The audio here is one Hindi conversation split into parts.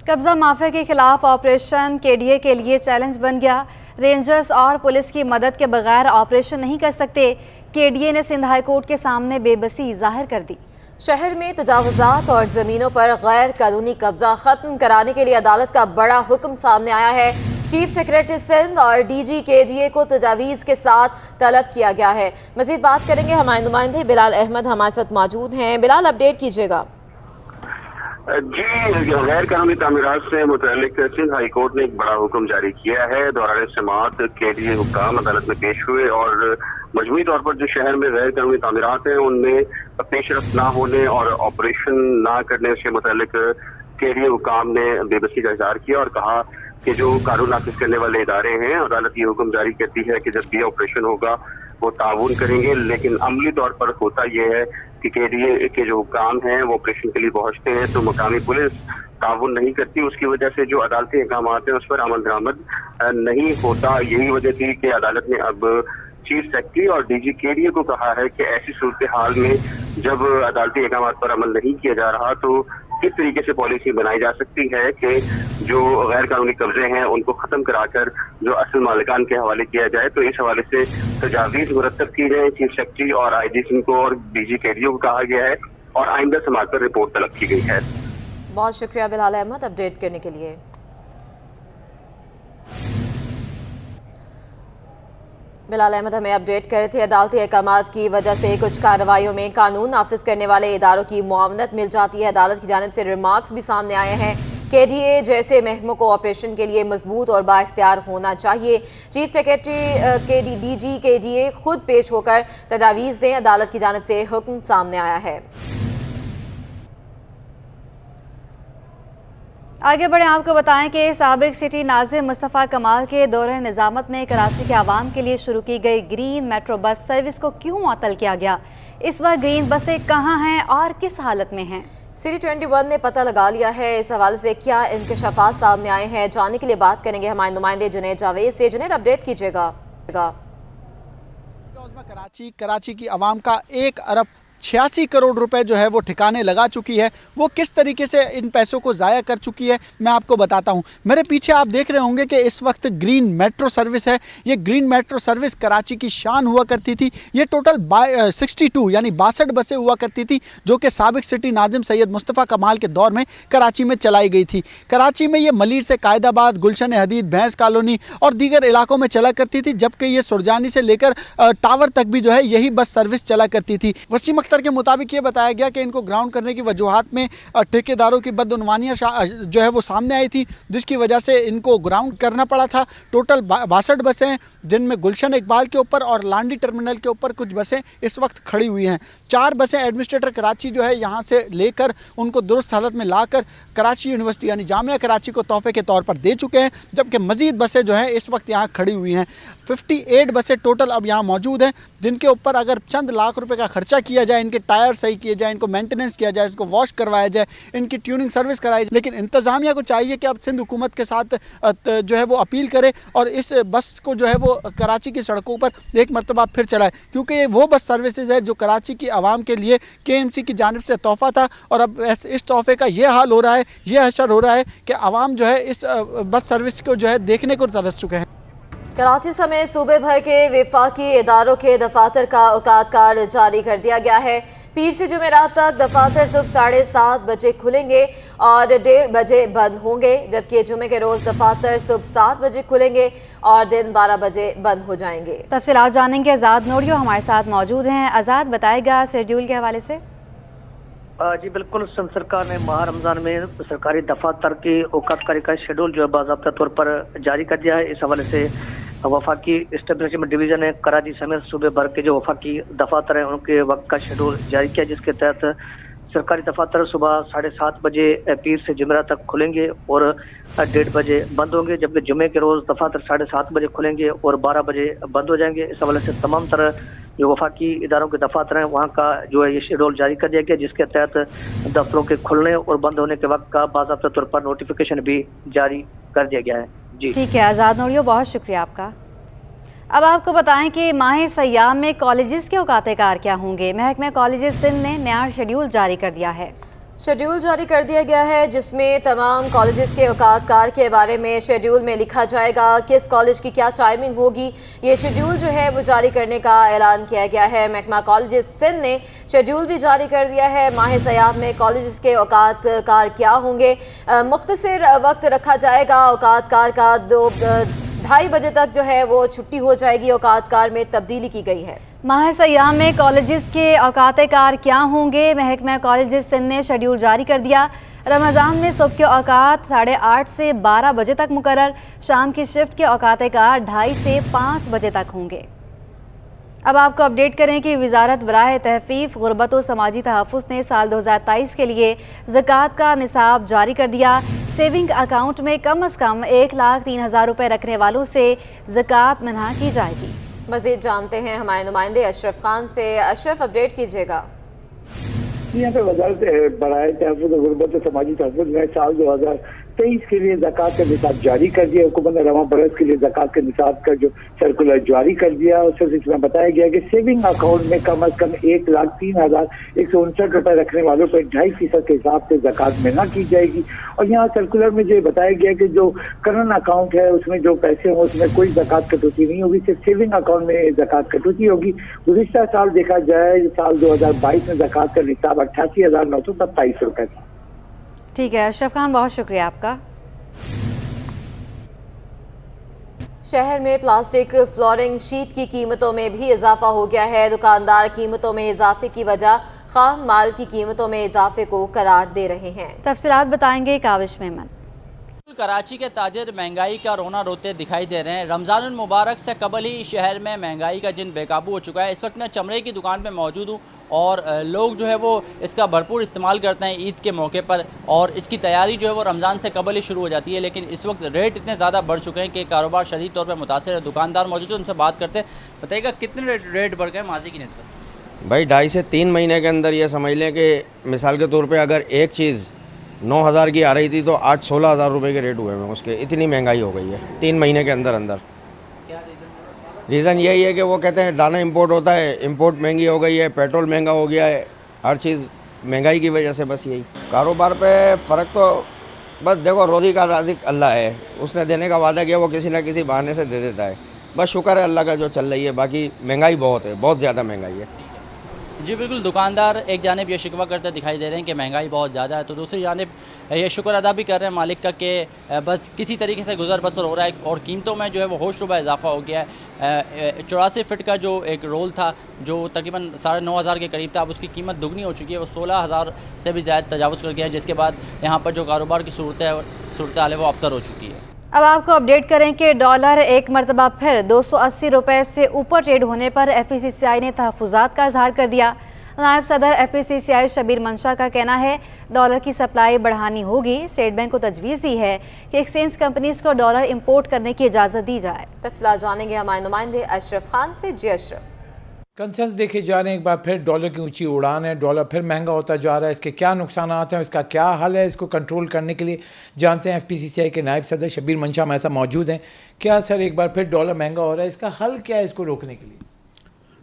कब्जा माफिया के खिलाफ ऑपरेशन केडीए के लिए चैलेंज बन गया। रेंजर्स और पुलिस की मदद के बगैर ऑपरेशन नहीं कर सकते। केडीए ने सिंध हाई कोर्ट के सामने बेबसी जाहिर कर दी। शहर में तजावुजात और जमीनों पर गैर कानूनी कब्जा खत्म कराने के लिए अदालत का बड़ा हुक्म सामने आया है। चीफ सेक्रेटरी सिंध और डीजी केडीए को तजावीज के साथ तलब किया गया है। मजीद बात करेंगे, हमारे नुमाइंदे बिलाल अहमद हमारे साथ मौजूद हैं। बिलाल, अपडेट कीजिएगा। जी, गैर कानूनी तामीरात से मुतल्लिक सिंध हाई कोर्ट ने एक बड़ा हुक्म जारी किया है। दौरान समाअत केडीए हुक्काम अदालत में पेश हुए और मजमूई तौर पर जो शहर में गैर कानूनी तामीरात हैं उनमें पेशरफ ना होने और ऑपरेशन ना करने से मुतल्लिक केडीए हुक्काम ने बेबसी का इजहार किया और कहा कि जो कानून नाफिज करने वाले इदारे हैं, अदालत ये हुक्म जारी करती है कि जब भी ऑपरेशन होगा वो ताउन करेंगे, लेकिन अमली तौर पर होता यह है कि केडीए के जो हुक्काम हैं वो ऑपरेशन के लिए पहुंचते हैं तो मकामी पुलिस ताउन नहीं करती। उसकी वजह से जो अदालती अहकाम हैं उस पर अमल दरामद नहीं होता। यही वजह थी कि अदालत ने अब चीफ सेक्रेटरी और डीजी केडीए को कहा है कि ऐसी सूरत हाल में जब अदालती अहकाम पर अमल नहीं किया जा रहा तो किस तरीके से पॉलिसी बनाई जा सकती है कि जो गैर कानूनी कब्जे हैं उनको खत्म कराकर जो असल मालिकान के हवाले किया जाए। तो इस हवाले से तजावीज मुरतब की जाए। चीफ सेक्रेटरी और आईजी सिंह को और डीजी केडीए को कहा गया है और आइंदा समाज पर रिपोर्ट तलब की गई है। बहुत शुक्रिया बिलाल अहमद अपडेट करने के लिए। बिलाल अहमद हमें अपडेट कर रहे थे। अदालती अहकामात की वजह से कुछ कार्रवाइयों में कानून नाफिज करने वाले इदारों की मुआवनत मिल जाती है। अदालत की जानिब से रिमार्क्स भी सामने आए हैं। केडीए जैसे महकमों को ऑपरेशन के लिए मजबूत और बाइख्तियार होना चाहिए। चीफ सेक्रेटरी डीजी केडीए खुद पेश होकर तजावीज़ दें, अदालत की जानिब से हुक्म सामने आया है। आगे बढ़े, आपको बताएं कि साबिक सिटी नाज़िम मुस्तफ़ा कमाल के दौरे निज़ामत में कराची के आवाम के लिए शुरू की गई ग्रीन मेट्रो बस सर्विस को क्यों मुअत्तल किया गया? इस बार ग्रीन बसें कहां हैं और किस हालत में हैं? सिटी 21 ने पता लगा लिया है। इस हवाले से क्या इंकशाफात सामने आए हैं, जानने के लिए बात करेंगे हमारे नुमाइंदे जुनैद जावेद से। जुनैद, अपडेट कीजिएगा। कराची की आवाम का 1 अरब 86 करोड़ रुपए जो है वो ठिकाने लगा चुकी है। वो किस तरीके से इन पैसों को ज़ाया कर चुकी है मैं आपको बताता हूँ। मेरे पीछे आप देख रहे होंगे कि इस वक्त ग्रीन मेट्रो सर्विस है। ये ग्रीन मेट्रो सर्विस कराची की शान हुआ करती थी। ये टोटल 62 यानी 62 बसें हुआ करती थी जो कि साबिक सिटी नाज़िम सैयद मुस्तफ़ा कमाल के दौर में कराची में चलाई गई थी। कराची में ये मलीर से कायदाबाद, गुलशन हदीद, भैंस कॉलोनी और दीगर इलाकों में चला करती थी, जबकि ये सुरजानी से लेकर टावर तक भी जो है यही बस सर्विस चला करती थी। वसीम अख्तर के मुताबिक ये बताया गया कि इनको ग्राउंड करने की वजूहात में ठेकेदारों की बदउनवानियाँ जो है वो सामने आई थी, जिसकी वजह से इनको ग्राउंड करना पड़ा था। टोटल 62 बसें जिनमें गुलशन इकबाल के ऊपर और लांडी टर्मिनल के ऊपर कुछ बसें इस वक्त खड़ी हुई हैं। 4 बसें एडमिनिस्ट्रेटर कराची जो है यहाँ से लेकर उनको दुरुस्त हालत में लाकर कराची यूनिवर्सिटी यानी जामिया कराची को तोहफे के तौर पर दे चुके हैं, जबकि मज़ीद बसें जो हैं इस वक्त यहाँ खड़ी हुई हैं। 58 बसें टोटल अब यहाँ मौजूद हैं, जिनके ऊपर अगर चंद लाख रुपए का खर्चा किया जाए, इनके टायर सही किए जाए, इनको मेंटेनेंस किया जाए, इनको वॉश करवाया जाए, इनकी ट्यूनिंग सर्विस कराई जाए। लेकिन इंतज़ामिया को चाहिए कि अब सिंध हुकूमत के साथ जो है वो अपील करे और इस बस को जो है वो कराची की सड़कों पर एक मरतबा फिर चलाए, क्योंकि ये वो बस सर्विसेज है जो कराची की आवाम के लिए KMC की जानिब से तोहफ़ा था। और अब इस तोहफे का ये हाल हो रहा है, ये असर हो रहा है कि आवाम जो है इस बस सर्विस को जो है देखने को तरस चुके हैं। कराची समेत सूबे भर के वफाकी इदारों के दफातर का औकात कार्ड जारी कर दिया गया है। पीर से जुमेरात तक दफातर सुबह 7:30 बजे खुलेंगे और 1:30 बजे बंद होंगे, जबकि जुमे के रोज़ दफातर सुबह 7 बजे खुलेंगे और दिन 12 बजे बंद हो जाएंगे। तफसीलात जानेंगे, आज़ाद नोडियो हमारे साथ मौजूद हैं। आज़ाद, बताएगा शेड्यूल के हवाले से। जी बिल्कुल, सिंध सरकार ने माह रमज़ान में सरकारी दफातर की औकातकारी का शेड्यूल जो है बाज़ाब्ता तौर पर जारी कर दिया है। इस हवाले से वफाकी एस्टेब्लिशमेंट डिवीज़न ने कराची समेत सूबे भर के जो वफाकी दफातर हैं उनके वक्त का शेड्यूल जारी किया, जिसके तहत सरकारी दफातर सुबह 7:30 बजे पीर से जुमेरात तक खुलेंगे और 1:30 बजे बंद होंगे, जबकि जुमे के रोज़ दफातर 7:30 बजे खुलेंगे और 12 बजे बंद हो जाएंगे। इस हवाले से तमाम तरह जो वफाकी इदारों के दफातर हैं वहाँ का जो है ये शेड्यूल जारी कर दिया गया, जिसके तहत दफ्तरों के खुलने और बंद होने के वक्त का बाज़ाब्ता तौर पर नोटिफिकेशन भी जारी कर दिया गया है। जी ठीक है आज़ाद नोडियो, बहुत शुक्रिया आपका। अब आपको बताएं कि माह सयाम में कॉलेजेस के औकात कार क्या होंगे। महकमा कॉलेजेस सिंध ने नया शेड्यूल जारी कर दिया है। शेड्यूल जारी कर दिया गया है जिसमें तमाम कॉलेजेस के औकातकार के बारे में शेड्यूल में लिखा जाएगा, किस कॉलेज की क्या टाइमिंग होगी। ये शेड्यूल जो है वो जारी करने का ऐलान किया गया है। महकमा कॉलेजेस सिंध ने शेड्यूल भी जारी कर दिया है। माह सयाब में कॉलेजेस के औकातकार क्या होंगे, मुख्तसर वक्त रखा जाएगा। औकातकार का 2-2:30 बजे तक जो है वो छुट्टी हो जाएगी। औकातकार में तब्दीली की गई है। माह सयाम में कॉलेजेस के औकात-ए-कार क्या होंगे, महकमा कॉलेजेस सिंध ने शेड्यूल जारी कर दिया। रमज़ान में सुबह के औकात 8:30 से 12 बजे तक मुकर्रर, शाम की शिफ्ट के औकात-ए-कार 2:30 से 5 बजे तक होंगे। अब आपको अपडेट करें कि वजारत बराए तहफ़ीफ़ गुरबत व समाजी तहफ़्फ़ुज़ ने साल 2023 के लिए ज़कात का निसाब जारी कर दिया। सेविंग अकाउंट में कम अज़ कम 1,03,000 रुपये रखने वालों से ज़कात मना की जाएगी। मज़ीद जानते हैं हमारे नुमाइंदे अशरफ खान से। अशरफ, अपडेट कीजिएगा। यहाँ पे वजारत बराए तहफ़्फ़ुज़ गुरबत समाजी तहफ़्फ़ुज़ ने साल 2023 के लिए ज़कात का निसाब जारी कर दिया। हुकूमत ने रवां बरस के लिए ज़कात के निसाब का जो सर्कुलर जारी कर दिया, उससे इसमें बताया गया कि सेविंग अकाउंट में कम अज कम 1,03,159 रुपये रखने वालों पर 2.5% के हिसाब से ज़कात में न की जाएगी। और यहाँ सर्कुलर में जो बताया गया कि जो करंट अकाउंट है उसमें जो पैसे हों उसमें कोई ज़कात कटौती नहीं होगी, सिर्फ सेविंग अकाउंट में ज़कात कटौती होगी। गुज़िश्ता साल देखा जाए, साल 2022 में ज़कात का निसाब 88,927 रुपये था। ठीक है अशरफ खान, बहुत शुक्रिया आपका। शहर में प्लास्टिक फ्लोरिंग शीट की कीमतों में भी इजाफा हो गया है। दुकानदार कीमतों में इजाफे की वजह खाम माल की कीमतों में इजाफे को करार दे रहे हैं। तफसीलात बताएंगे काविश मेमन। कराची के ताजिर महंगाई का रोना रोते दिखाई दे रहे हैं। रमज़ानुल मुबारक से कबल ही शहर में महंगाई का जिन बेकाबू हो चुका है। इस वक्त मैं चमड़े की दुकान पे मौजूद हूँ और लोग जो है वो इसका भरपूर इस्तेमाल करते हैं ईद के मौके पर, और इसकी तैयारी जो है वो रमज़ान से कबल ही शुरू हो जाती है। लेकिन इस वक्त रेट इतने ज़्यादा बढ़ चुके हैं कि कारोबार शदीद तौर पर मुतासिर है। दुकानदार मौजूद है, उनसे बात करते हैं। बताइएगा कितने रेट बढ़ गए माजी की निस्बत? भाई 2.5 से 3 महीने के अंदर ये समझ लें कि मिसाल के तौर पे अगर एक चीज़ 9,000 की आ रही थी तो आज 16,000 रुपये के रेट हुए हैं उसके। इतनी महंगाई हो गई है 3 महीने के अंदर अंदर। रीज़न यही है कि वो कहते हैं दाना इंपोर्ट होता है, इंपोर्ट महंगी हो गई है, पेट्रोल महंगा हो गया है, हर चीज़ महंगाई की वजह से। बस यही कारोबार पे फ़र्क तो बस देखो, रोज़ी का राज़िक अल्लाह है, उसने देने का वादा किया, वो किसी ना किसी बहाने से दे देता है। बस शुक्र है अल्लाह का जो चल रही है। बाकी महंगाई बहुत है, बहुत ज़्यादा महंगाई है। जी बिल्कुल, दुकानदार एक जानिब ये शिकवा करते दिखाई दे रहे हैं कि महंगाई बहुत ज़्यादा है, तो दूसरी जानिब ये शुक्र अदा भी कर रहे हैं मालिक का कि बस किसी तरीके से गुजर बसर हो रहा है। और कीमतों में जो है वो होश रुबा इजाफा हो गया है। 84 फिट का जो एक रोल था जो तकरीबन 9,500 के करीब था, अब उसकी कीमत दुगनी हो चुकी है, वो 16,000 से भी ज़्यादा तजावुज़ कर गया है, जिसके बाद यहाँ पर जो कारोबार की सूरत हाल है वो अबतर हो चुकी है। अब आपको अपडेट करें कि डॉलर एक मरतबा फिर 280 रुपये से ऊपर ट्रेड होने पर FPCCI ने तहफ़्फ़ुज़ात का इजहार कर दिया। नायब सदर FPCCI शबीर मंशा का कहना है डॉलर की सप्लाई बढ़ानी होगी। स्टेट बैंक को तजवीज़ दी है कि एक्सचेंज कंपनीज को डॉलर इंपोर्ट करने की इजाज़त दी जाए। तफसीलात जानेंगे हमारे नुमाइंदे अशरफ खान से। जी अशरफ। कंसेंस देखे जा रहे हैं, एक बार फिर डॉलर की ऊंची उड़ान है, डॉलर फिर महंगा होता जा रहा है। इसके क्या नुकसान हैं, इसका क्या हल है, इसको कंट्रोल करने के लिए जानते हैं FPCCI के नायब सदर शबीर मंशा हमारे साथ मौजूद हैं। क्या सर, एक बार फिर डॉलर महंगा हो रहा है, इसका हल क्या है इसको रोकने के लिए?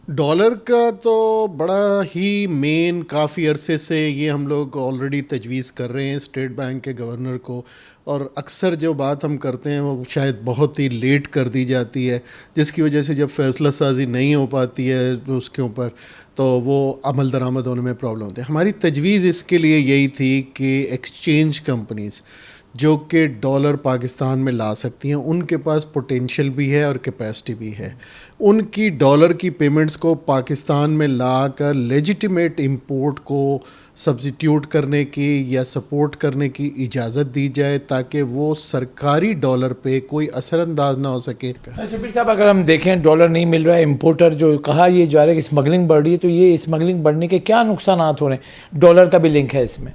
डॉलर का तो बड़ा ही मेन काफ़ी अरसे से ये हम लोग ऑलरेडी तजवीज़ कर रहे हैं स्टेट बैंक के गवर्नर को, और अक्सर जो बात हम करते हैं वो शायद बहुत ही लेट कर दी जाती है, जिसकी वजह से जब फ़ैसला साजी नहीं हो पाती है उसके ऊपर तो वो अमल दरामद होने में प्रॉब्लम होती है। हमारी तजवीज़ इसके लिए यही थी कि एक्सचेंज कंपनीज़ जो कि डॉलर पाकिस्तान में ला सकती हैं, उनके पास पोटेंशियल भी है और कैपेसिटी भी है, उनकी डॉलर की पेमेंट्स को पाकिस्तान में लाकर लेजिटिमेट इंपोर्ट को सब्स्टिट्यूट करने की या सपोर्ट करने की इजाज़त दी जाए, ताकि वो सरकारी डॉलर पे कोई असरअंदाज ना हो सके। शबीर साहब, अगर हम देखें डॉलर नहीं मिल रहा है, इंपोर्टर जो कहा ये जा रहा है कि स्मगलिंग बढ़ रही है, तो ये स्मगलिंग बढ़ने के क्या नुकसान हो रहे हैं? डॉलर का भी लिंक है इसमें।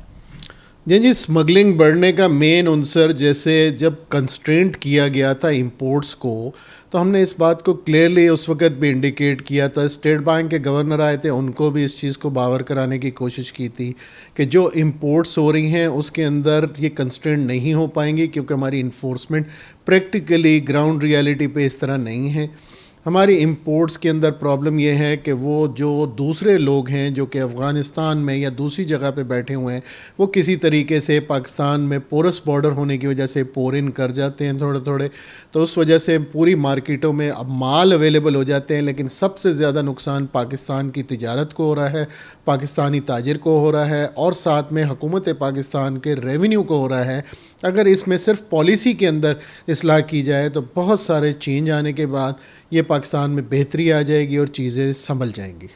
जी, स्मगलिंग बढ़ने का मेन उनसर, जैसे जब कंस्ट्रेंट किया गया था इंपोर्ट्स को, तो हमने इस बात को क्लियरली उस वक्त भी इंडिकेट किया था। स्टेट बैंक के गवर्नर आए थे, उनको भी इस चीज़ को बावर कराने की कोशिश की थी कि जो इंपोर्ट्स हो रही हैं उसके अंदर ये कंस्ट्रेंट नहीं हो पाएंगी, क्योंकि हमारी इन्फोर्समेंट प्रैक्टिकली ग्राउंड रियलिटी पे इस तरह नहीं है। हमारी इंपोर्ट्स के अंदर प्रॉब्लम ये है कि वो जो दूसरे लोग हैं जो कि अफ़गानिस्तान में या दूसरी जगह पे बैठे हुए हैं, वो किसी तरीके से पाकिस्तान में पोरस बॉर्डर होने की वजह से पोर इन कर जाते हैं थोड़े थोड़े, तो उस वजह से पूरी मार्केटों में अब माल अवेलेबल हो जाते हैं। लेकिन सबसे ज़्यादा नुकसान पाकिस्तान की तिजारत को हो रहा है, पाकिस्तानी ताजिर को हो रहा है और साथ में हुकूमत पाकिस्तान के रेवेन्यू को हो रहा है। अगर इसमें सिर्फ पॉलिसी के अंदर इसलाह की जाए तो बहुत सारे चेंज आने के बाद ये पाकिस्तान में बेहतरी आ जाएगी और चीज़ें संभल जाएंगी।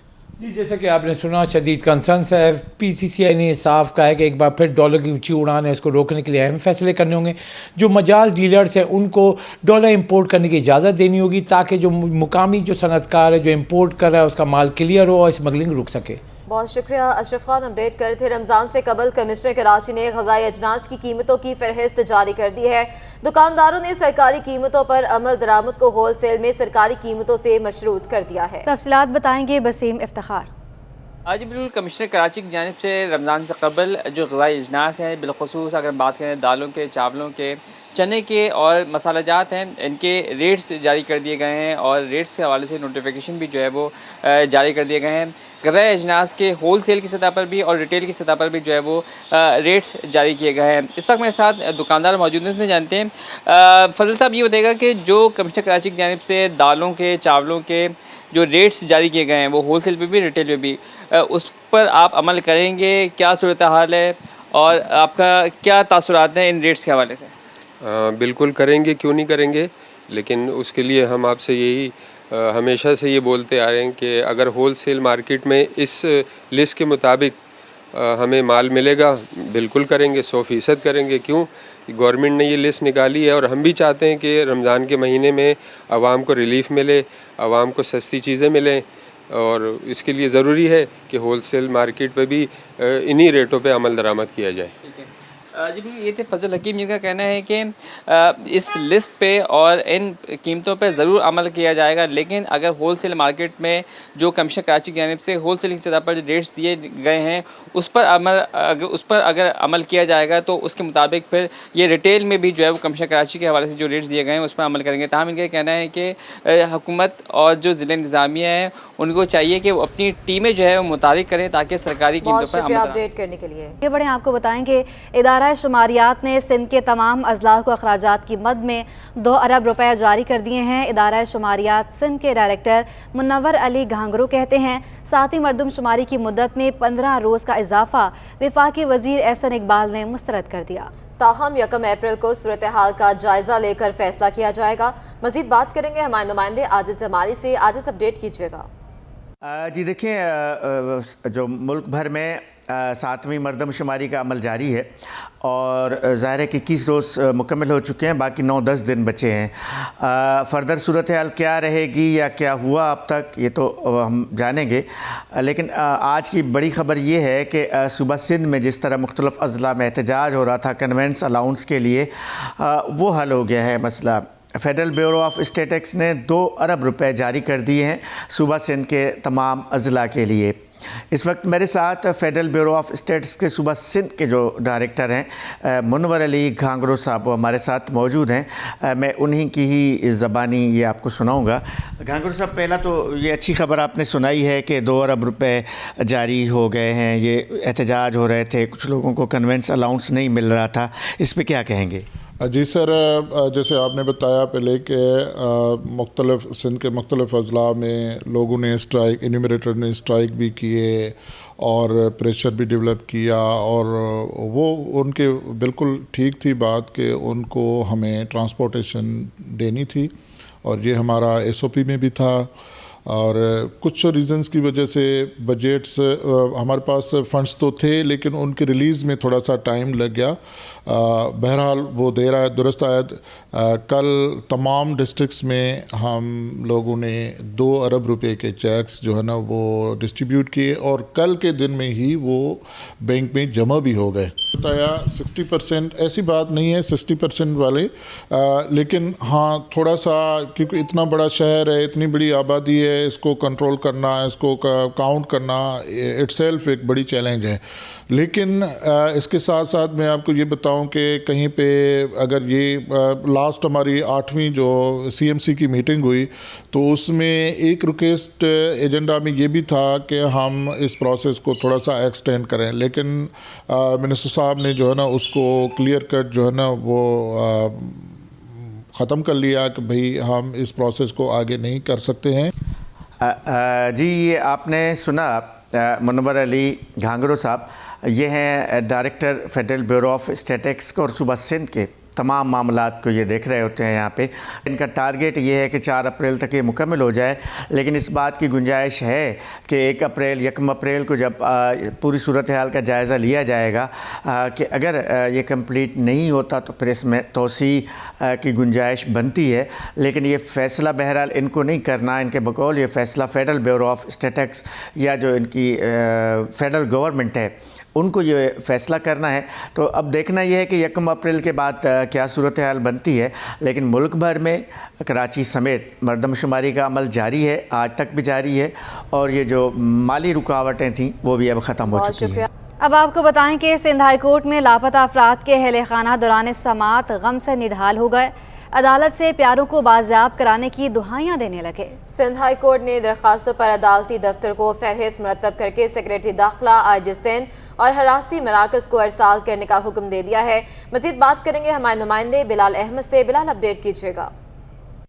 जी, जैसा कि आपने सुना, शदीद कंसर्न्स है। PCCI ने साफ कहा है कि एक बार फिर डॉलर की ऊंची उड़ान है, इसको रोकने के लिए अहम फैसले करने होंगे। जो मजाज डीलर्स हैं उनको डॉलर इंपोर्ट करने की इजाज़त देनी होगी ताकि जो मुकामी जो सनतकार है जो इंपोर्ट कर रहा है उसका माल क्लियर हो और स्मगलिंग रुक सके। बहुत शुक्रिया अशरफ खान, अपडेट कर रहे थे। रमज़ान से कबल कमिश्नर कराची ने ग़िज़ाई अजनास की कीमतों की फहरिस्त जारी कर दी है। दुकानदारों ने सरकारी कीमतों पर अमल दरामद को होल सेल में सरकारी कीमतों से मशरूत कर दिया है। तफसीलात बताएंगे बसीम इफ्तिखार। आज बिल्कुल कमिश्नर कराची की जानिब से रमज़ान से कबल जो ग़िज़ाई अजनास हैं, बिलख़ुसूस अगर बात करें दालों के, चावलों के, चने के और मसालाजात हैं, इनके रेट्स जारी कर दिए गए हैं और रेट्स के हवाले से नोटिफिकेशन भी जो है वो जारी कर दिए गए हैं। ग़िज़ाई अजनास के होल सेल की सतह पर भी और रिटेल की सतह पर भी जो है वो रेट्स जारी किए गए हैं। इस वक्त मेरे साथ दुकानदार मौजूद हैं, जानते हैं। फजल साहब ये बताएगा कि जो कमिश्नर कराची की जानिब से दालों के, चावलों के जो रेट्स जारी किए गए हैं वो होल सेल पर भी रिटेल पे भी, उस पर आप अमल करेंगे? क्या सूरत हाल है और आपका क्या तासुरात हैं इन रेट्स के हवाले से? बिल्कुल करेंगे, क्यों नहीं करेंगे। लेकिन उसके लिए हम आपसे यही हमेशा से ये बोलते आ रहे हैं कि अगर होल सेल मार्केट में इस लिस्ट के मुताबिक हमें माल मिलेगा, बिल्कुल करेंगे, 100% करेंगे। क्यों? गवर्नमेंट ने ये लिस्ट निकाली है और हम भी चाहते हैं कि रमज़ान के महीने में आवाम को रिलीफ़ मिले, आवाम को सस्ती चीज़ें मिलें, और इसके लिए ज़रूरी है कि होल सेल मार्केट पर भी इन्हीं रेटों पे अमल दरामद किया जाए। जी, ये थे फजल हकीम जिनका कहना है कि इस लिस्ट पे और इन कीमतों पे ज़रूर अमल किया जाएगा, लेकिन अगर होल सेल मार्केट में जो कमिश्नर कराची की जानिब से होल सेल की सतह पर जो रेट्स दिए गए हैं उस पर अगर अमल किया जाएगा तो उसके मुताबिक फिर ये रिटेल में भी जो है वो कमिश्नर कराची के हवाले से जो रेट्स दिए गए हैं उस पर अमल करेंगे। ताहम इनका कहना है कि हुकूमत और जो ज़िला इंतज़ामिया है उनको चाहिए कि वो अपनी टीमें जो है वो मुतारिक करें ताकि सरकारी कीमतों पर अमल अपडेट करने के लिए। ये बड़े आपको बताएंगे इदारा शुमारियात ने सिंध के तमाम अजला को अखराजात की मद में 2 अरब रुपए जारी कर दिए हैं। इदारा शुमारियात सिंध के डायरेक्टर मुनव्वर अली घांगरू कहते हैं 7वीं मरदमशुमारी की मुद्दत में 15 रोज़ का इजाफा वफाकी वजीर एहसन इकबाल ने मुस्तरद कर दिया। ताहम 1 अप्रैल को सूरत हाल का जायजा लेकर फैसला किया जाएगा। मजीद बात करेंगे हमारे नुमाइंदे आजिज़ जमाली से। आजिज़, अपडेट कीजिएगा। जी देखिए, जो मुल्क भर में 7वीं मरदमशुमारी का अमल जारी है और ज़ाहिर है कि 21 रोज़ मुकम्मल हो चुके हैं, बाकी 9-10 दिन बचे हैं। फ़र्दर सूरत हाल क्या रहेगी या क्या हुआ अब तक ये तो हम जानेंगे, लेकिन आज की बड़ी ख़बर ये है कि सूबा सिंध में जिस तरह मुख्तलिफ़ अज़ला में एहतजाज हो रहा था कन्वेंस अलाउंस के लिए, वो हल हो गया है मसला। फेडरल ब्यूरो ऑफ स्टेटिस्टिक्स ने 2 अरब रुपए जारी कर दिए हैं सूबा सिंध के तमाम अज़ला के लिए। इस वक्त मेरे साथ फेडरल ब्यूरो ऑफ स्टेटिस्टिक्स के सूबा सिंध के जो डायरेक्टर हैं मुनव्वर अली घांगरू साहब, वो हमारे साथ मौजूद हैं। मैं उन्हीं की ही ज़बानी ये आपको सुनाऊंगा। घांगरू साहब, पहला तो ये अच्छी ख़बर आपने सुनाई है कि 2 अरब रुपए जारी हो गए हैं। ये एहतजाज हो रहे थे, कुछ लोगों को कन्वेंस अलाउंस नहीं मिल रहा था, इस पर क्या कहेंगे? जी सर, जैसे आपने बताया पहले कि मुख्तलिफ सिंध के मुख्तलिफ अज़ला में लोगों ने स्ट्राइक, इन्यूमरेटर ने स्ट्राइक भी किए और प्रेशर भी डेवलप किया, और वो उनके बिल्कुल ठीक थी बात कि उनको हमें ट्रांसपोर्टेशन देनी थी और ये हमारा SOP में भी था। और कुछ रीज़न्स की वजह से बजट्स, हमारे पास फ़ंड्स तो थे लेकिन उनके रिलीज़ में थोड़ा सा टाइम लग गया। बहरहाल वो देर आए दुरुस्त आयत। कल तमाम डिस्ट्रिक्ट्स में हम लोगों ने 2 अरब रुपए के चेक्स जो है ना वो डिस्ट्रीब्यूट किए और कल के दिन में ही वो बैंक में जमा भी हो गए। बताया 60%, ऐसी बात नहीं है 60% वाले, लेकिन हाँ थोड़ा सा, क्योंकि इतना बड़ा शहर है, इतनी बड़ी आबादी है, इसको कंट्रोल करना, इसको काउंट करना इटसेल्फ एक बड़ी चैलेंज है। लेकिन इसके साथ साथ मैं आपको ये बताऊं हूँ कि कहीं पे अगर ये लास्ट हमारी 8वीं जो CMC की मीटिंग हुई तो उसमें एक रिक्वेस्ट एजेंडा में ये भी था कि हम इस प्रोसेस को थोड़ा सा एक्सटेंड करें, लेकिन मिनिस्टर साहब ने जो है ना उसको क्लियर कट जो है ना वो ख़त्म कर लिया कि भाई हम इस प्रोसेस को आगे नहीं कर सकते हैं। जी, ये आपने सुना मुनव्वर अली घांगरो साहब, ये हैं director federal bureau of statistics और सूबा सिंध के तमाम मामलात को ये देख रहे होते हैं यहाँ पे। इनका टारगेट ये है कि 4 अप्रैल तक ये मुकम्मल हो जाए, लेकिन इस बात की गुंजाइश है कि 1 अप्रैल को जब पूरी सूरत हाल का जायज़ा लिया जाएगा कि अगर ये कंप्लीट नहीं होता तो फिर इसमें तोसी की गुंजाइश बनती है। लेकिन ये फ़ैसला बहरहाल इनको नहीं करना, इनके बकौल ये फ़ैसला फेडरल ब्यूरो ऑफ स्टैटिस्टिक्स या जो इनकी फेडरल गवर्नमेंट है उनको ये फ़ैसला करना है। तो अब देखना यह है कि 1 अप्रैल के बाद क्या सूरत हाल बनती है। लेकिन मुल्क भर में कराची समेत मरदमशुमारी का अमल जारी है, आज तक भी जारी है, और ये जो माली रुकावटें थीं वो भी अब ख़त्म हो चुकी हैं। अब आपको बताएं कि सिंध हाई कोर्ट में लापता अफराद के अहले खाना दौरान समाअत गम से निढाल हो गए। अदालत से प्यारों को बाजियाब कराने की दुहाइयां देने लगे। सिंध हाई कोर्ट ने दरखास्तों पर अदालती दफ्तर को फहरिस्त मुरतब करके सेक्रेटरी दाखिला IG सिंध और हरासती मराकज़ को अरसाल करने का हुक्म दे दिया है। मज़ीद बात करेंगे हमारे नुमाइंदे बिलाल अहमद से। बिलाल, अपडेट कीजिएगा।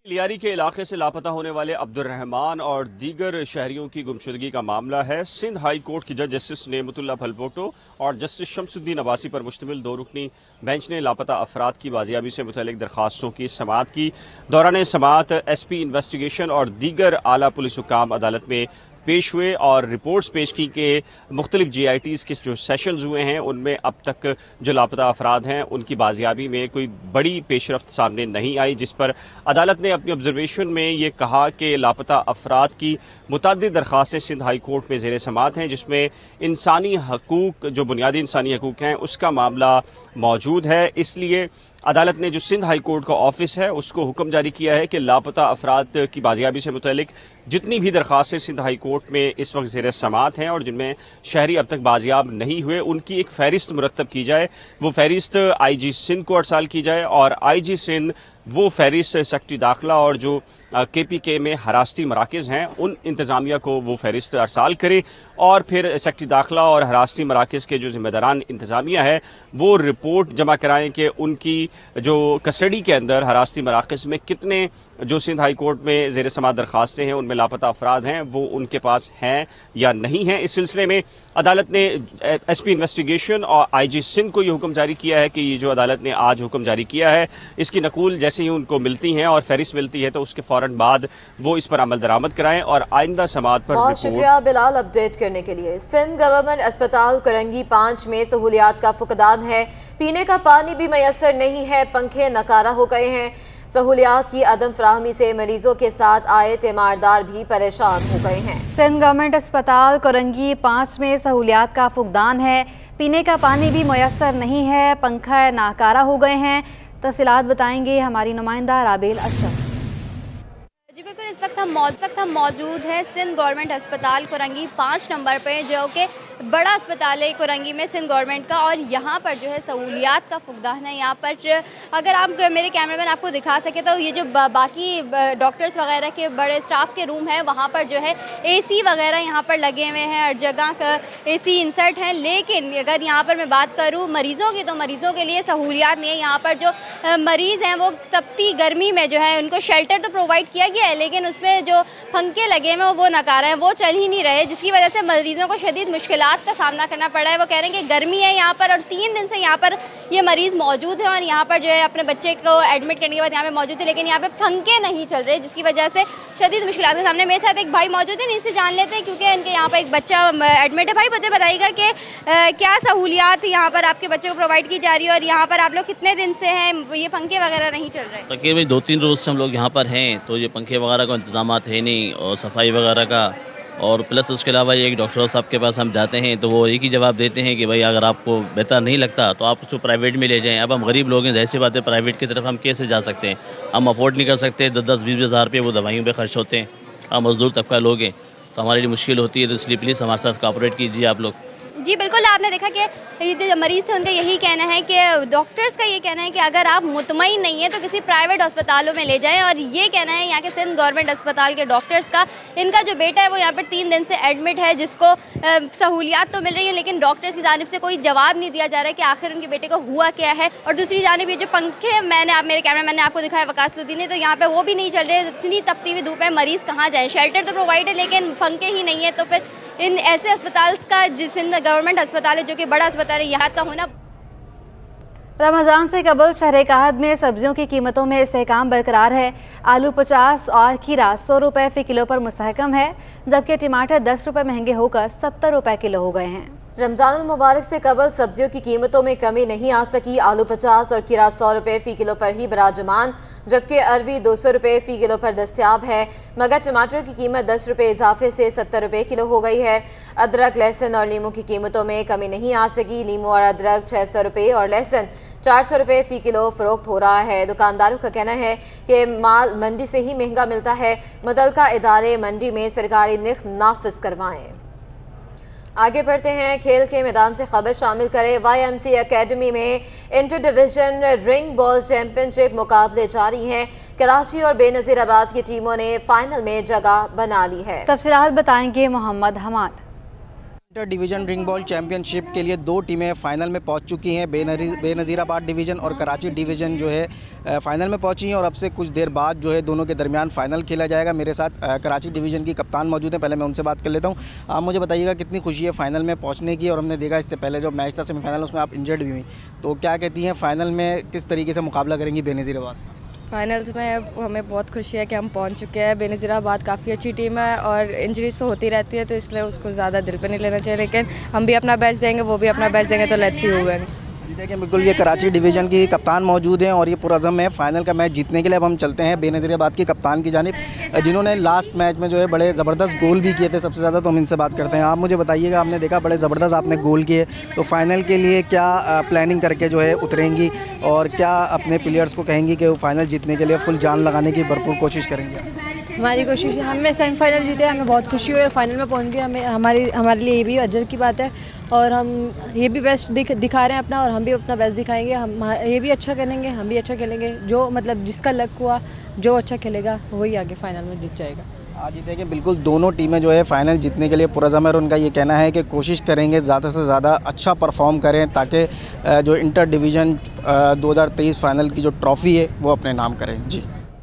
लियारी के इलाके से लापता होने वाले अब्दुर्रहमान और दीगर शहरियों की गुमशुदगी का मामला है। सिंध हाई कोर्ट की जज जस्टिस नेमतुल्लाह भलपोटो और जस्टिस शमसुद्दीन अब्बासी पर मुश्तमिल 2 रुकनी बेंच ने लापता अफराद की बाजियाबी से मुतल्लिक दरखास्तों की समाअत की। दौरान समाअत SP इन्वेस्टिगेशन और दीगर आला पुलिस हुक्काम अदालत में पेश हुए और रिपोर्ट्स पेश की कि मुख्तलिफ GITs के जो सेशंस हुए हैं उनमें अब तक जो लापता अफराद हैं उनकी बाजियाबी में कोई बड़ी पेशरफ्त सामने नहीं आई, जिस पर अदालत ने अपनी ऑब्जर्वेशन में ये कहा कि लापता अफराद की मुतअद्दिद दरखास्तें सिंध हाई कोर्ट में ज़ेर समाअत हैं, जिसमें इंसानी हकूक़ जो बुनियादी इंसानी हकूक़ हैं उसका मामला मौजूद है। इसलिए अदालत ने जो सिंध हाई कोर्ट का ऑफिस है उसको हुक्म जारी किया है कि लापता अफराद की बाजियाबी से मुतल्लिक जितनी भी दरखास्तें सिंध हाई कोर्ट में इस वक्त ज़ेर समाअत हैं और जिनमें शहरी अब तक बाजियाब नहीं हुए उनकी एक फ़हरिस्त मुरतब की जाए। वो फ़हरिस्त IG सिंध को अरसाल की जाए और IG सिंध वो फ़हरिस्त सेक्रेटरी दाखिला और जो KPK में हरासती मराकज़ हैं उन इंतज़ामिया को वो फ़हरिस्त अरसाल करे और फिर सेक्रेटरी दाखिला और हरासती मराकज़ के जो ज़िम्मेदारान इंतज़ामिया है वो रिपोर्ट जमा कराएं कि उनकी जो कस्टडी के अंदर हरासती मराकज़ में कितने जो सिंध हाई कोर्ट में ज़ेर समाअत दरखास्तें हैं उनमें लापता अफराद हैं वो उनके पास हैं या नहीं हैं। इस सिलसिले में अदालत ने SP इन्वेस्टिगेशन और IG सिंध को ये हुक्म जारी किया है कि ये जो अदालत ने आज हुक्म जारी किया है इसकी नकूल जैसे ही उनको मिलती हैं और फहरिस्त मिलती है तो उसके फ़ौरन बाद वो इस पर अमल दरामद कराएं और आइंदा समाअत पर। बहुत शुक्रिया बिलाल अपडेट करने के लिए। सिंध गवर्नमेंट अस्पताल करंगी 5 में सहूलियात का फुकदान है, पीने का पानी भी मैसर नहीं है, पंखे नकारा हो गए हैं। सहूलियात की अदम फराहमी से मरीजों के साथ आए तीमारदार भी परेशान हो गए हैं। सिंध गवर्नमेंट अस्पताल करंगी 5 में सहूलियात का फुकदान है, पीने का पानी भी मैसर नहीं है, पंखा नाकारा हो गए हैं। तफसीलात बताएंगे हमारी नुमाइंदा राबेल अशरफ। जी बिल्कुल, इस वक्त हम मौजूद हैं सिंध गवर्नमेंट अस्पताल कुरंगी 5 नंबर पे, जो कि बड़ा अस्पताल है कुरंगी में सिंध गवर्नमेंट का, और यहाँ पर जो है सहूलियात का फुकदान है। यहाँ पर अगर आप मेरे कैमरामैन आपको दिखा सके तो ये जो बाकी डॉक्टर्स वगैरह के बड़े स्टाफ के रूम हैं वहाँ पर जो है AC वगैरह यहाँ पर लगे हुए हैं, हर जगह का AC इंसर्ट हैं। लेकिन अगर यहाँ पर मैं बात करूँ मरीज़ों की तो मरीज़ों के लिए सहूलियात नहीं है। यहाँ पर जो मरीज़ हैं वो तपती गर्मी में जो है उनको शेल्टर तो प्रोवाइड किया गया है, लेकिन उसमें जो पंखे लगे हुए हैं वो नकारा हैं, वो चल ही नहीं रहे, जिसकी वजह से मरीज़ों को शदीद मुश्किलात का सामना करना पड़ा है। वो कह रहे हैं कि गर्मी है यहाँ पर और 3 दिन से यहाँ पर ये मरीज़ मौजूद है और यहाँ पर जो है अपने बच्चे को एडमिट करने के बाद यहाँ पे मौजूद है, लेकिन यहाँ पे पंखे नहीं चल रहे, जिसकी वजह से शदीद मुश्किलात के सामने। मेरे साथ एक भाई मौजूद है, इनसे जान लेते हैं क्योंकि इनके यहाँ पर एक बच्चा एडमिट है। भाई मुझे बताइएगा कि क्या सहूलियात यहाँ पर आपके बच्चे को प्रोवाइड की जा रही है और यहाँ पर आप लोग कितने दिन से हैं, ये पंखे वगैरह नहीं चल रहे? तकरीबन 2-3 रोज़ से हम लोग यहाँ पर हैं, तो ये पंखे वगैरह का इंतजाम है नहीं और सफाई वगैरह का, और प्लस उसके अलावा एक डॉक्टर साहब के पास हम जाते हैं तो वो एक ही जवाब देते हैं कि भाई अगर आपको बेहतर नहीं लगता तो आप उसको प्राइवेट में ले जाएं। अब हम गरीब लोग हैं, ज़ाहिर सी बात है प्राइवेट की तरफ हम कैसे जा सकते हैं, हम अफोर्ड नहीं कर सकते। 10-20 हज़ार रुपये वो दवाइयों पे खर्च होते हैं, हम मज़दूर तबका लोग हैं तो हमारे लिए मुश्किल होती है, तो इसलिए प्लीज़ हमारे साथ कोऑपरेट कीजिए आप लोग। जी बिल्कुल, आपने देखा कि ये जो मरीज़ थे उनका यही कहना है कि डॉक्टर्स का ये कहना है कि अगर आप मुतमईन नहीं है तो किसी प्राइवेट अस्पतालों में ले जाएं। और ये कहना है यहाँ के सिंध गवर्नमेंट अस्पताल के डॉक्टर्स का। इनका जो बेटा है वो यहाँ पर 3 दिन से एडमिट है, जिसको सहूलियात तो मिल रही है लेकिन डॉक्टर्स की जानिब से कोई जवाब नहीं दिया जा रहा है कि आखिर उनके बेटे को हुआ क्या है। और दूसरी जानिब ये जो पंखे मेरे कैमरामैन ने आपको दिखाया वकासुद्दीन ने, तो यहाँ पर वो भी नहीं चल रहे। इतनी तपती हुई धूप है, मरीज़ कहाँ जाए? शेल्टर तो प्रोवाइड है लेकिन पंखे ही नहीं है। तो फिर इन ऐसे अस्पताल का जिस गवर्नमेंट अस्पताल है जो कि बड़ा अस्पताल है, यहाँ का होना। रमज़ान से कबल शहर काहद में सब्जियों की कीमतों में इस्तेहकाम बरकरार है। आलू 50 और खीरा 100 रुपये फ़ी किलो पर मुस्तहकम है, जबकि टमाटर 10 रुपये महंगे होकर 70 रुपये किलो हो गए हैं। रमज़ान मुबारक से कबल सब्जियों की कीमतों में कमी नहीं आ सकी। आलू 50 और खीरा 100 रुपये फ़ी किलो पर ही बराजमान, जबकि अरवी 200 रुपये फ़ी किलो पर दस्तियाब है। मगर टमाटर की कीमत 10 रुपये इजाफे से 70 रुपये किलो हो गई है। अदरक, लहसुन और लीमू की कीमतों में कमी नहीं आ सकी। लीमू और अदरक 600 रुपये और लहसुन 400 रुपये फ़ी किलो फ़रोख्त हो रहा है। दुकानदारों का कहना है कि माल मंडी से ही महंगा मिलता है। मुतल्लिका इदारे मंडी में सरकारी निर्ख नाफिज करवाएं। आगे बढ़ते हैं, खेल के मैदान से खबर शामिल करें। YMC एकेडमी में inter division ring ball championship मुकाबले जारी हैं। कराची और बेनज़ीराबाद की टीमों ने फाइनल में जगह बना ली है। तफसीलात बताएंगे Mohammad Hamad. Inter division ring ball championship के लिए 2 टीमें फ़ाइनल में पहुंच चुकी हैं। बेनज़ीराबाद डिवीज़न और कराची डिवीज़न जो है फ़ाइनल में पहुंची हैं और अब से कुछ देर बाद जो है दोनों के दरमियान फ़ाइनल खेला जाएगा। मेरे साथ कराची डिवीज़न की कप्तान मौजूद हैं, पहले मैं उनसे बात कर लेता हूं। आप मुझे बताइएगा कितनी खुशी है फ़ाइनल में पहुँचने की, और हमने देखा इससे पहले जो मैच था सेमीफाइनल उसमें आप इंजर्ड भी हुई, तो क्या कहती हैं फ़ाइनल में किस तरीके से मुकाबला करेंगी बेनज़ीराबाद? फाइनल्स में हमें बहुत खुशी है कि हम पहुंच चुके हैं। बेनज़ीराबाद काफ़ी अच्छी टीम है और इंजरीज तो होती रहती है, तो इसलिए उसको ज़्यादा दिल पे नहीं लेना चाहिए, लेकिन हम भी अपना बेस्ट देंगे, वो भी अपना बेस्ट देंगे, तो लेट्स सी हू विंस। देखिए बिल्कुल, ये कराची डिवीज़न की कप्तान मौजूद हैं और ये पुरअज़म है फाइनल का मैच जीतने के लिए। अब हम चलते हैं बेनज़ीराबाद की कप्तान की जानिब, जिन्होंने लास्ट मैच में जो है बड़े ज़बरदस्त गोल भी किए थे सबसे ज़्यादा, तो हम इनसे बात करते हैं। आप मुझे बताइएगा, आपने देखा बड़े ज़बरदस्त आपने गोल किए, तो फाइनल के लिए क्या प्लानिंग करके जो है उतरेंगी और क्या अपने प्लेयर्स को कहेंगी कि वो फाइनल जीतने के लिए फुल जान लगाने की भरपूर कोशिश करेंगे? हमारी कोशिश है, हमने सेमीफाइनल जीते, हमें बहुत खुशी हुई और फाइनल में पहुंच गए। हमें हमारे लिए ये भी अजर की बात है और हम ये भी बेस्ट दिखा रहे हैं अपना, और हम भी अपना बेस्ट दिखाएंगे। हम ये भी अच्छा करेंगे, हम भी अच्छा खेलेंगे। जो मतलब जिसका लक हुआ, जो अच्छा खेलेगा वही आगे फाइनल में जीत जाएगा। आज ही देखिए बिल्कुल दोनों टीमें जो है फाइनल जीतने के लिए पुरअज़म है और उनका ये कहना है कि कोशिश करेंगे ज़्यादा से ज़्यादा अच्छा परफॉर्म करें ताकि जो इंटर डिवीज़न 2023 फाइनल की जो ट्रॉफ़ी है वो अपने नाम करें। जी।